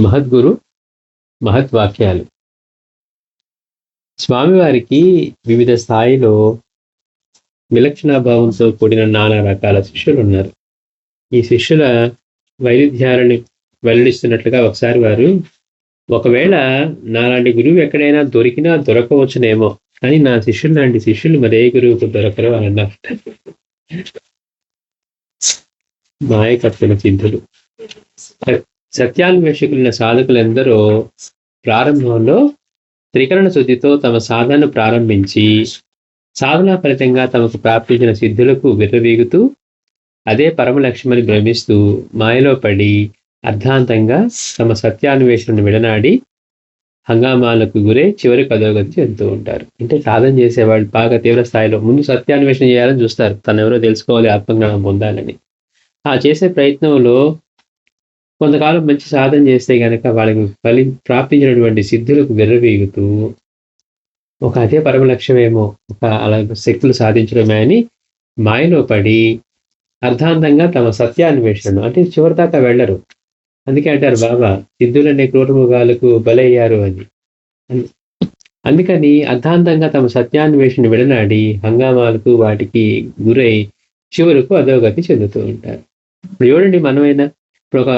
మహద్గురు మహద్వాక్యాలు. స్వామివారికి వివిధ స్థాయిలో విలక్షణాభావంతో కూడిన నానా రకాల శిష్యులు ఉన్నారు. ఈ శిష్యుల వైరుధ్యాలని వెల్లడిస్తున్నట్లుగా ఒకసారి వారు, ఒకవేళ నాలాంటి గురువు ఎక్కడైనా దొరికినా దొరకవచ్చునేమో, కానీ నా శిష్యులు లాంటి శిష్యులు మరే గురువుకు దొరకరు అని అన్నారు. మాయకత్తుల సిద్ధులు. సత్యాన్వేషకులైన సాధకులందరూ ప్రారంభంలో త్రికరణ శుద్ధితో తమ సాధనను ప్రారంభించి సాధనా ఫలితంగా తమకు ప్రాప్తించిన సిద్ధులకు విర్రవీగుతూ అదే పరమ లక్ష్యమని భ్రమిస్తూ మాయలో పడి అర్ధాంతంగా తమ సత్యాన్వేషణను విడనాడి హంగామాలకు గురై చివరికి అధోగతి చెందుతూ ఉంటారు. అంటే సాధన చేసేవాళ్ళు బాగా తీవ్ర స్థాయిలో ముందు సత్యాన్వేషణ చేయాలని చూస్తారు, తను ఎవరో తెలుసుకోవాలి, ఆత్మజ్ఞానం పొందాలని. ఆ చేసే ప్రయత్నంలో కొంతకాలం మంచి సాధన చేస్తే గనక వాళ్ళకి ప్రాప్తించినటువంటి సిద్ధులకు విర్రవీగుతూ ఒక అదే పరమ లక్ష్యమేమో, ఒక అలా శక్తులు సాధించడమే అని మాయలో పడి అర్ధాంతంగా తమ సత్యాన్వేషణ అంటే చివరిదాకా వెళ్ళరు. అందుకే అంటారు బాబా, సిద్ధులనే క్రూరముగాలకు బలయ్యారు అని. అందుకని అర్ధాంతంగా తమ సత్యాన్వేషణ విడనాడి హంగామాలకు వాటికి గురై చివరకు అధోగతి చెందుతూ ఉంటారు. ఇప్పుడు చూడండి, మనమైనా ఇప్పుడు ఒక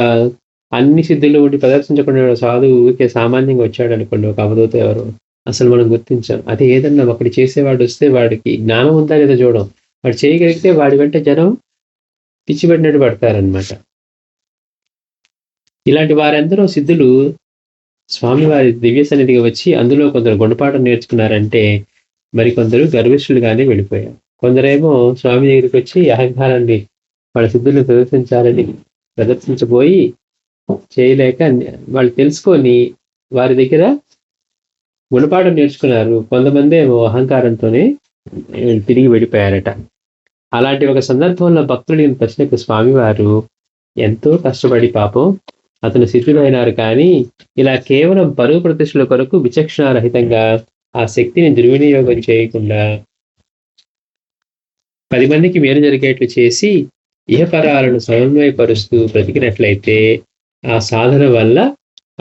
అన్ని సిద్ధులు ఉండి ప్రదర్శించకుండా సాధువు ఊరికే సామాన్యంగా వచ్చాడు అనుకోండి, ఒక అవధూత ఎవరు, అసలు మనం గుర్తించాం. అదే ఏదన్నా ఒకటి చేసేవాడు వస్తే వాడికి జ్ఞానం ఉందా లేదా చూడం, వాడు చేయగలిగితే వాడి వెంట జనం పిచ్చిపెట్టినట్టు పడతారనమాట. ఇలాంటి వారందరూ సిద్ధులు స్వామివారి దివ్య సన్నిధిగా వచ్చి అందులో కొందరు గుణపాఠం నేర్చుకున్నారంటే మరికొందరు గర్విష్ఠులుగానే వెళ్ళిపోయారు. కొందరేమో స్వామి దగ్గరికి వచ్చి అహంకారాన్ని వాళ్ళ సిద్ధులు ప్రదర్శించబోయి చేయలేక వాళ్ళు తెలుసుకొని వారి దగ్గర గుణపాఠం నేర్చుకున్నారు. కొంతమంది ఏమో అహంకారంతోనే తిరిగి వెళ్ళిపోయారట. అలాంటి ఒక సందర్భంలో భక్తులు ఈ ప్రశ్నకు స్వామివారు ఎంతో కష్టపడి పాపం అతను సిద్ధులైనారు, కానీ ఇలా కేవలం పరువు ప్రతిష్టల కొరకు విచక్షణారహితంగా ఆ శక్తిని దుర్వినియోగం చేయకుండా 10 మందికి మేలు జరిగేట్లు చేసి ఇహపరాలను సమన్వయపరుస్తూ బ్రతికినట్లయితే ఆ సాధన వల్ల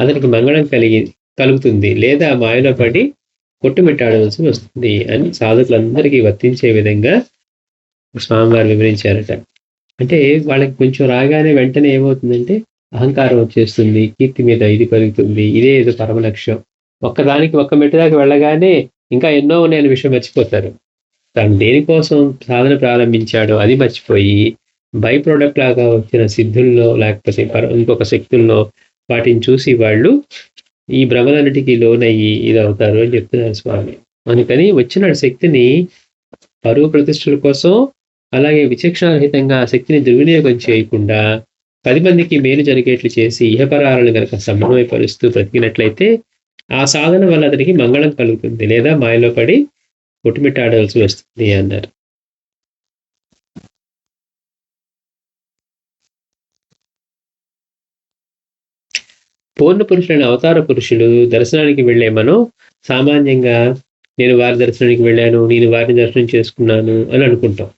అతనికి మంగళం కలుగుతుంది, లేదా మాయలో పడి కొట్టుమిట్టాడవలసి వస్తుంది అని సాధకులందరికీ వర్తించే విధంగా స్వామివారు వివరించారట. అంటే వాళ్ళకి కొంచెం రాగానే వెంటనే ఏమవుతుందంటే అహంకారం వచ్చేస్తుంది, కీర్తి మీద ఇది కలుగుతుంది, ఇదే ఏదో పరమ లక్ష్యం. ఒక్కదానికి ఒక్క మెట్టు దాకా వెళ్ళగానే ఇంకా ఎన్నో ఉన్నాయని విషయం మర్చిపోతారు. తను దేనికోసం సాధన ప్రారంభించాడో అది మర్చిపోయి బై ప్రోడక్ట్ లాగా వచ్చిన సిద్ధుల్లో లేకపోతే ఇంకొక శక్తుల్లో వాటిని చూసి వాళ్ళు ఈ భ్రమలన్నిటికీ లోనయ్యి ఇది అవుతారు అని చెప్తున్నారు స్వామి. అందుకని వచ్చిన శక్తిని పరువు ప్రతిష్టల కోసం అలాగే విచక్షణారహితంగా ఆ శక్తిని దుర్వినియోగం చేయకుండా 10 మందికి మేలు జరిగేట్లు చేసి ఇహపరాలను కనుక సమన్వయపరుస్తూ బ్రతికినట్లయితే ఆ సాధన వల్ల అతనికి మంగళం కలుగుతుంది, లేదా మాయలో పడి కొట్టుమిట్టాడవలసి వస్తుంది అన్నారు. పూర్ణ పురుషులైన అవతార పురుషులు దర్శనానికి వెళ్లే మనం సామాన్యంగా నేను వారి దర్శనానికి వెళ్ళాను, నేను వారిని దర్శనం చేసుకున్నాను అని అనుకుంటాం.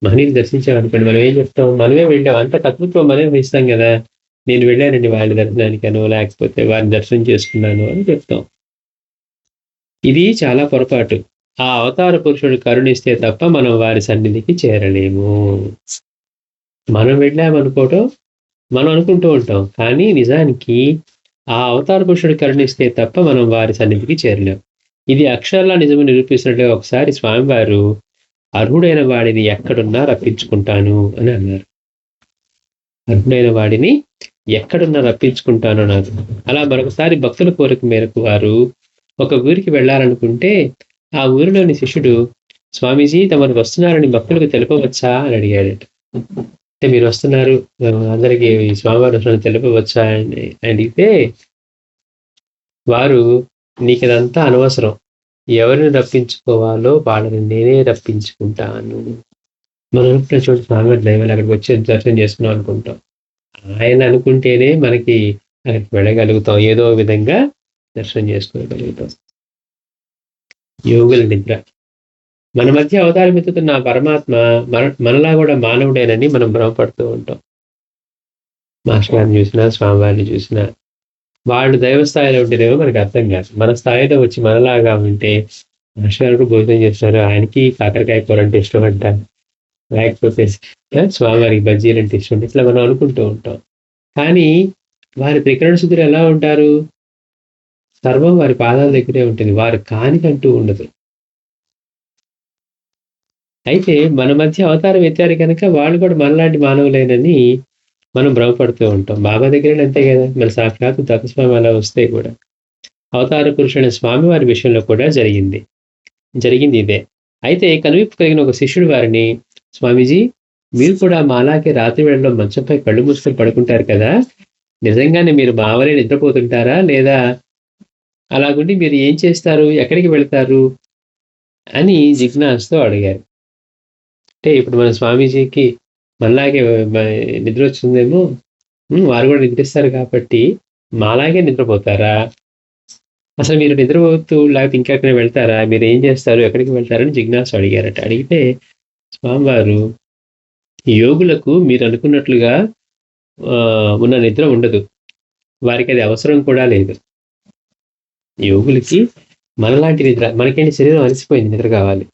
మహనీయులు దర్శించామనుకోండి, మనం ఏం చెప్తాం, మనమే వెళ్ళాం, అంత కర్తృత్వం మనమే వహిస్తాం కదా. నేను వెళ్ళానండి వారి దర్శనానికనో లేకపోతే వారిని దర్శనం చేసుకున్నాను అని చెప్తాం. ఇది చాలా పొరపాటు. ఆ అవతార పురుషుడు కరుణిస్తే తప్ప మనం వారి సన్నిధికి చేరలేము. మనం వెళ్ళామనుకోవటం మనం అనుకుంటూ ఉంటాం, కానీ నిజానికి ఆ అవతార పురుషుడు కరుణిస్తే తప్ప మనం వారి సన్నిధికి చేరలేం. ఇది అక్షరాలా నిజమని నిరూపిస్తున్నట్టుగా ఒకసారి స్వామివారు అర్హుడైన వాడిని ఎక్కడున్నా రప్పించుకుంటాను అని అన్నారు. అర్హుడైన వాడిని ఎక్కడున్నా రప్పించుకుంటాను అన్నారు. అలా మరొకసారి భక్తుల కోరిక మేరకు వారు ఒక ఊరికి వెళ్ళాలనుకుంటే ఆ ఊరిలోని శిష్యుడు, స్వామీజీ తమరు వస్తున్నారని భక్తులకు తెలుపవచ్చా అని అడిగాడట. అంటే మీరు వస్తున్నారు, అందరికీ స్వామివారి వస్తున్నారని తెలుపవచ్చా అని అడిగితే వారు, నీకు ఇదంతా అనవసరం, ఎవరిని రప్పించుకోవాలో వాళ్ళని నేనే రప్పించుకుంటాను. మనం అనుకుంటే చూడండి, స్వామివారి దైవాలు అక్కడికి వచ్చి దర్శనం చేసుకున్నాం అనుకుంటాం. ఆయన అనుకుంటేనే మనకి అక్కడికి వెళ్ళగలుగుతాం, ఏదో విధంగా దర్శనం చేసుకోగలుగుతాం. యోగుల నిద్ర. మన మధ్య అవతారం ఎత్తుతున్న పరమాత్మ మనలా కూడా మానవుడేనని మనం భ్రమపడుతూ ఉంటాం. మాస్టర్ గారిని చూసినా, స్వామివారిని చూసినా వాళ్ళు దైవ స్థాయిలో ఉంటేనేమో మనకు అర్థం కాదు. మన స్థాయిలో వచ్చి మనలాగా ఉంటే మాస్టర్ భోజనం చేస్తున్నారు, ఆయనకి కాకరకాయ కూర అంటే ఇష్టం అంట, లేకపోతే స్వామివారికి బజ్జీలు అంటే ఇష్టం, ఇట్లా మనం అనుకుంటూ ఉంటాం. కానీ వారి త్రికరణ శుద్ధులు ఎలా ఉంటారు? సర్వం వారి పాదాల దగ్గరే ఉంటుంది, వారు కానికంటూ ఉండదు. అయితే మన మధ్య అవతారం ఎత్తారు కనుక వాళ్ళు కూడా మనలాంటి మానవులేనని మనం భ్రమపడుతూ ఉంటాం. బాబా దగ్గర అంతే కదా, మన సాక్షాత్తు దత్తస్వామి అలా వస్తే కూడా అవతార పురుషుడైన స్వామి వారి విషయంలో కూడా జరిగింది ఇదే. అయితే కనువిప్పు కలిగిన ఒక శిష్యుడు వారిని, స్వామీజీ మీరు కూడా మాలాగే రాత్రి వేళలో మంచంపై కళ్ళు మూసుకొని పడుకుంటారు కదా, నిజంగానే మీరు మావలే నిద్రపోతుంటారా, లేదా అలాగుండి మీరు ఏం చేస్తారు, ఎక్కడికి వెళ్తారు అని జిజ్ఞాసతో అడిగారు. అంటే ఇప్పుడు మన స్వామీజీకి మనలాగే నిద్ర వచ్చిందేమో, వారు కూడా నిద్రిస్తారు కాబట్టి మాలాగే నిద్రపోతారా, అసలు మీరు నిద్రపోతూ లేకపోతే ఇంకెక్కడ వెళ్తారా, మీరు ఏం చేస్తారు, ఎక్కడికి వెళ్తారని జిజ్ఞాస అడిగారట. అడిగితే స్వామివారు, యోగులకు మీరు అనుకున్నట్లుగా ఉన్న నిద్ర ఉండదు, వారికి అది అవసరం కూడా లేదు. యోగులకి మనలాంటి నిద్ర, మనకేంటి శరీరం అలసిపోయింది, నిద్ర కావాలి.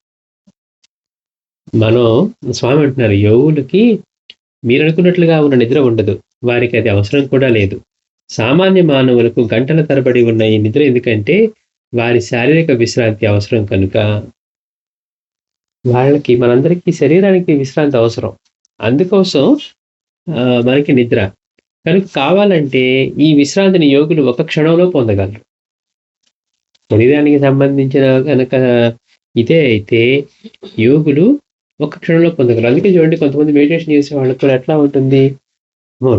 మనం స్వామి అంటున్నారు, యోగులకి మీరు అనుకున్నట్లుగా ఉన్న నిద్ర ఉండదు, వారికి అది అవసరం కూడా లేదు. సామాన్య మానవులకు గంటల తరబడి ఉన్న ఈ నిద్ర ఎందుకంటే వారి శారీరక విశ్రాంతి అవసరం కనుక. వాళ్ళకి, మనందరికీ శరీరానికి విశ్రాంతి అవసరం, అందుకోసం మనకి నిద్ర కనుక. కావాలంటే ఈ విశ్రాంతిని యోగులు ఒక క్షణంలో పొందగలరు. శరీరానికి సంబంధించిన కనుక ఇదే అయితే యోగులు ఒక క్షణంలో పొందగలరు. అందుకే చూడండి, కొంతమంది మెడిటేషన్ చేసే వాళ్ళకు కూడా ఎట్లా ఉంటుంది,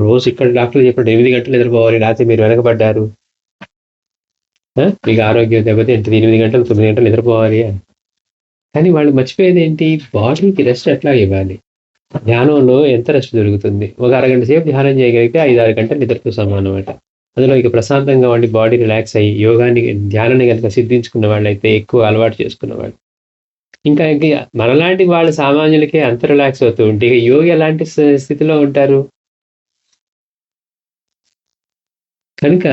రోజు ఇక్కడ డాక్టర్లు చెప్పినట్టు 8 గంటలు నిద్రపోవాలి, రాత్రి మీరు వెనకబడ్డారు, మీకు ఆరోగ్యం దెబ్బతింటుంది, 8 గంటలు 9 గంటలు నిద్రపోవాలి అని. కానీ వాళ్ళు మర్చిపోయేది ఏంటి, బాడీకి రెస్ట్ ఎట్లా ఇవ్వాలి. ధ్యానంలో ఎంత రెస్ట్ దొరుకుతుంది, ఒక అరగంట సేపు ధ్యానం చేయగలిగితే 5-6 గంటలు నిద్రతో సమానం అన్నమాట. అందులో ఇక ప్రశాంతంగా ఉండి బాడీ రిలాక్స్ అయ్యి యోగాన్ని, ధ్యానాన్ని కనుక సిద్ధించుకున్న వాళ్ళైతే, ఎక్కువ అలవాటు చేసుకున్న వాళ్ళు, ఇంకా మనలాంటి వాళ్ళు సామాన్యులకే అంత రిలాక్స్ అవుతూ ఉంటే ఇక యోగి ఎలాంటి స్థితిలో ఉంటారు. కనుక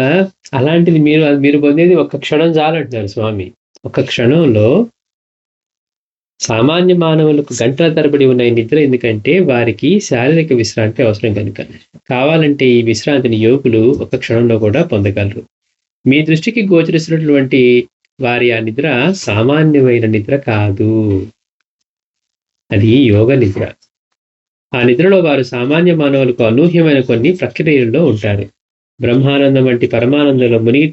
అలాంటిది మీరు పొందేది ఒక్క క్షణం చాలంటున్నారు స్వామి. ఒక్క క్షణంలో సామాన్య మానవులకు గంటల తరబడి ఉన్న నిద్ర ఎందుకంటే వారికి శారీరక విశ్రాంతి అవసరం కనుక. కావాలంటే ఈ విశ్రాంతిని యోగులు ఒక క్షణంలో కూడా పొందగలరు. మీ దృష్టికి గోచరిస్తున్నటువంటి వారి ఆ నిద్ర సామాన్యమైన నిద్ర కాదు, అది యోగ నిద్ర. ఆ నిద్రలో వారు సామాన్య మానవులకు అనూహ్యమైన కొన్ని ప్రక్రియల్లో ఉంటారు. బ్రహ్మానందం వంటి పరమానందంలో మునిగి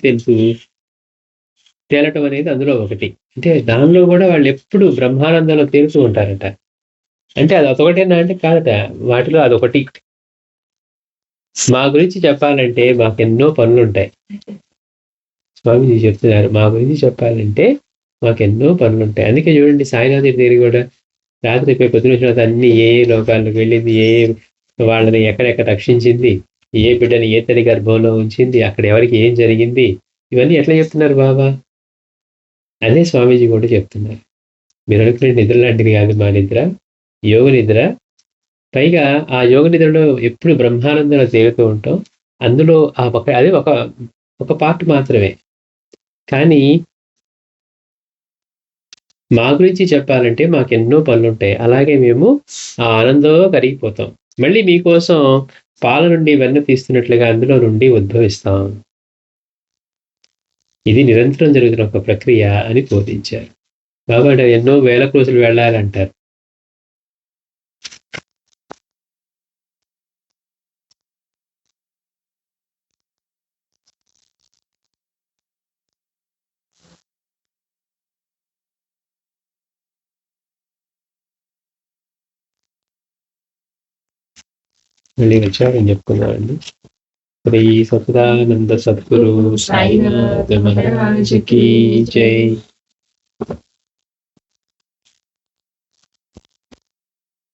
తేలటం అనేది అందులో ఒకటి. అంటే దానిలో కూడా వాళ్ళు ఎప్పుడు బ్రహ్మానందంలో తేలుతూ ఉంటారట. అంటే అది అదొకటేనా అంటే కాదట, వాటిలో అదొకటి. మా గురించి చెప్పాలంటే మాకెన్నో పనులుంటాయి. స్వామీజీ చెప్తున్నారు, మా గురించి చెప్పాలంటే మాకెన్నో పనులుంటాయి. అందుకే చూడండి, సాయినాథ్ దగ్గర కూడా రాత్రి పొద్దున తర్వాత అన్ని ఏ లోకాలకు వెళ్ళింది, వాళ్ళని ఎక్కడెక్కడ రక్షించింది, ఏ బిడ్డని ఏ తల్లి గర్భంలో ఉంచింది, అక్కడ ఎవరికి ఏం జరిగింది, ఇవన్నీ ఎట్లా చెప్తున్నారు బాబా. అదే స్వామీజీ కూడా చెప్తున్నారు, మీరు అనుకునే నిద్ర లాంటిది కాదు మా నిద్ర, యోగ నిద్ర. పైగా ఆ యోగ నిద్రలో ఎప్పుడు బ్రహ్మానందంలో తేలుతూ ఉంటాం. అందులో అదే ఒక పార్ట్ మాత్రమే. కానీ మా గురించి చెప్పాలంటే మాకెన్నో పనులుంటాయి. అలాగే మేము ఆ ఆనందంలో కరిగిపోతాం. మళ్ళీ మీకోసం పాల నుండి వెన్న తీస్తున్నట్లుగా అందులో నుండి ఉద్భవిస్తాం. ఇది నిరంతరం జరుగుతున్న ఒక ప్రక్రియ అని బోధించారు. కాబట్టి ఎన్నో వేల రోజులు వెళ్ళాలంటారు. మళ్ళీ విచారం చెప్పుకున్నామండి. శ్రీ సచిదానంద సద్గురు సాయినాథ్ మహారాజ్ కీ జై.